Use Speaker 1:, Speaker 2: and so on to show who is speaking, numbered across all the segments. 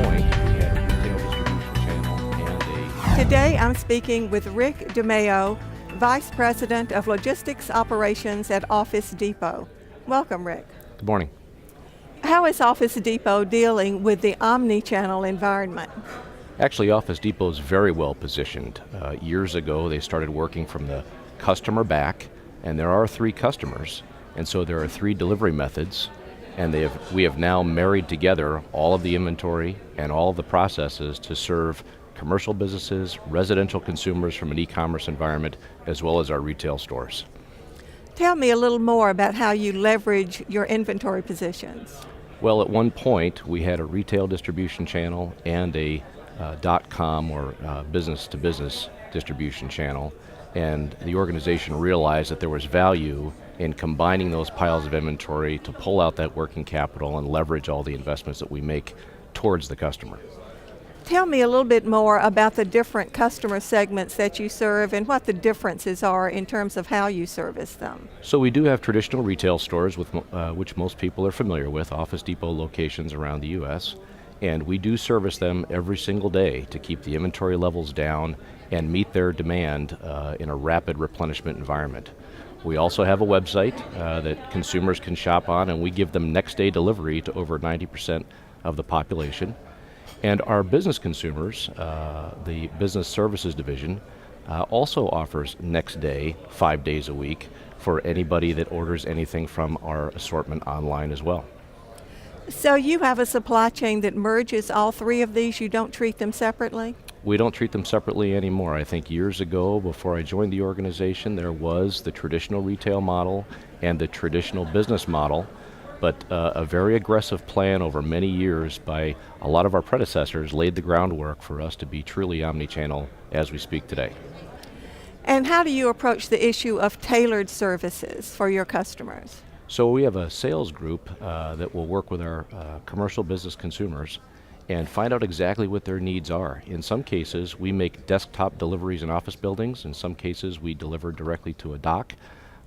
Speaker 1: point, we had a retail distribution channel and
Speaker 2: Today I'm speaking with Rick DiMaio, Vice President of Logistics Operations at Office Depot. Welcome, Rick.
Speaker 1: Good morning.
Speaker 2: How is Office Depot dealing with the omni-channel environment?
Speaker 1: Actually, Office Depot is very well positioned. Years ago, they started working from the customer back, and there are 3 customers, and so there are 3 delivery methods, and we have now married together all of the inventory and all of the processes to serve commercial businesses, residential consumers from an e-commerce environment, as well as our retail stores.
Speaker 2: Tell me a little more about how you leverage your inventory positions.
Speaker 1: Well, at one point, we had a retail distribution channel and a .com or business-to-business distribution channel, and the organization realized that there was value in combining those piles of inventory to pull out that working capital and leverage all the investments that we make towards the customer.
Speaker 2: Tell me a little bit more about the different customer segments that you serve and what the differences are in terms of how you service them.
Speaker 1: So we do have traditional retail stores with which most people are familiar with, Office Depot locations around the U.S., and we do service them every single day to keep the inventory levels down and meet their demand in a rapid replenishment environment. We also have a website that consumers can shop on, and we give them next day delivery to over 90% of the population. And our business consumers, the business services division, also offers next day, 5 days a week, for anybody that orders anything from our assortment online as well.
Speaker 2: So you have a supply chain that merges all 3 of these, you don't treat them separately?
Speaker 1: We don't treat them separately anymore. I think years ago, before I joined the organization, there was the traditional retail model and the traditional business model, but a very aggressive plan over many years by a lot of our predecessors laid the groundwork for us to be truly omni-channel as we speak today.
Speaker 2: And how do you approach the issue of tailored services for your customers?
Speaker 1: So we have a sales group that will work with our commercial business consumers and find out exactly what their needs are. In some cases, we make desktop deliveries in office buildings. In some cases, we deliver directly to a dock.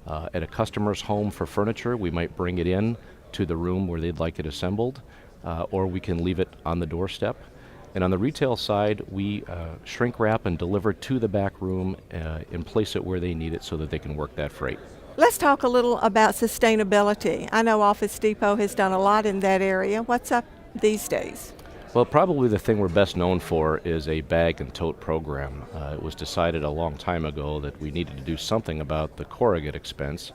Speaker 1: At a customer's home for furniture, we might bring it in to the room where they'd like it assembled, or we can leave it on the doorstep. And on the retail side, we shrink wrap and deliver to the back room and place it where they need it so that they can work that freight.
Speaker 2: Let's talk a little about sustainability. I know Office Depot has done a lot in that area. What's up these days?
Speaker 1: Well, probably the thing we're best known for is a bag and tote program. It was decided a long time ago that we needed to do something about the corrugate expense.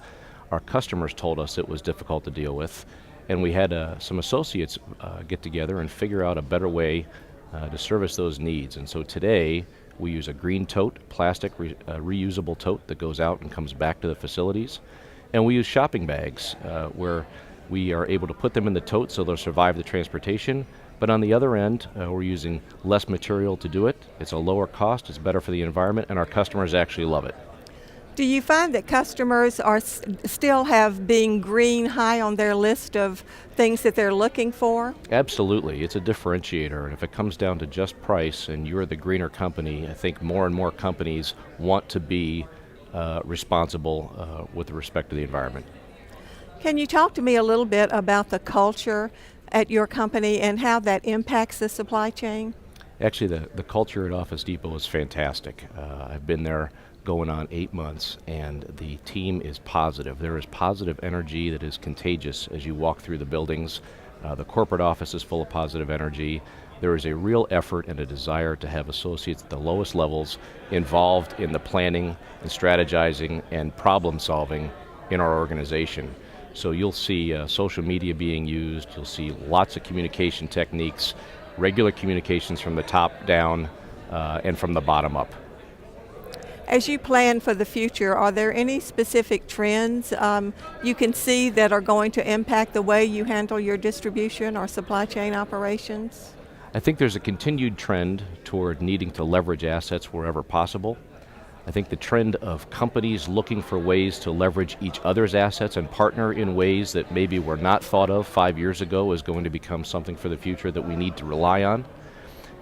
Speaker 1: Our customers told us it was difficult to deal with, and we had some associates get together and figure out a better way to service those needs. And so today, we use a green tote, plastic reusable tote that goes out and comes back to the facilities. And we use shopping bags where we are able to put them in the tote so they'll survive the transportation. But on the other end, we're using less material to do it. It's a lower cost, it's better for the environment, and our customers actually love it.
Speaker 2: Do you find that customers are still have being green high on their list of things that they're looking for?
Speaker 1: Absolutely, it's a differentiator, and if it comes down to just price and you're the greener company, I think more and more companies want to be responsible with respect to the environment.
Speaker 2: Can you talk to me a little bit about the culture at your company and how that impacts the supply chain?
Speaker 1: Actually, the culture at Office Depot is fantastic. I've been there going on 8 months, and the team is positive. There is positive energy that is contagious as you walk through the buildings. The corporate office is full of positive energy. There is a real effort and a desire to have associates at the lowest levels involved in the planning and strategizing and problem solving in our organization. So you'll see social media being used, you'll see lots of communication techniques, regular communications from the top down and from the bottom up.
Speaker 2: As you plan for the future, are there any specific trends you can see that are going to impact the way you handle your distribution or supply chain operations?
Speaker 1: I think there's a continued trend toward needing to leverage assets wherever possible. I think the trend of companies looking for ways to leverage each other's assets and partner in ways that maybe were not thought of 5 years ago is going to become something for the future that we need to rely on.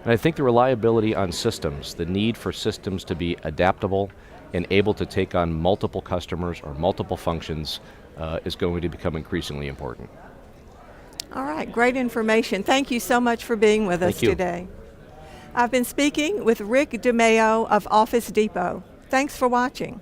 Speaker 1: And I think the reliability on systems, the need for systems to be adaptable and able to take on multiple customers or multiple functions is going to become increasingly important.
Speaker 2: All right, great information. Thank you so much for being with us
Speaker 1: Thank you.
Speaker 2: today. I've been speaking with Rick DiMaio of Office Depot. Thanks for watching.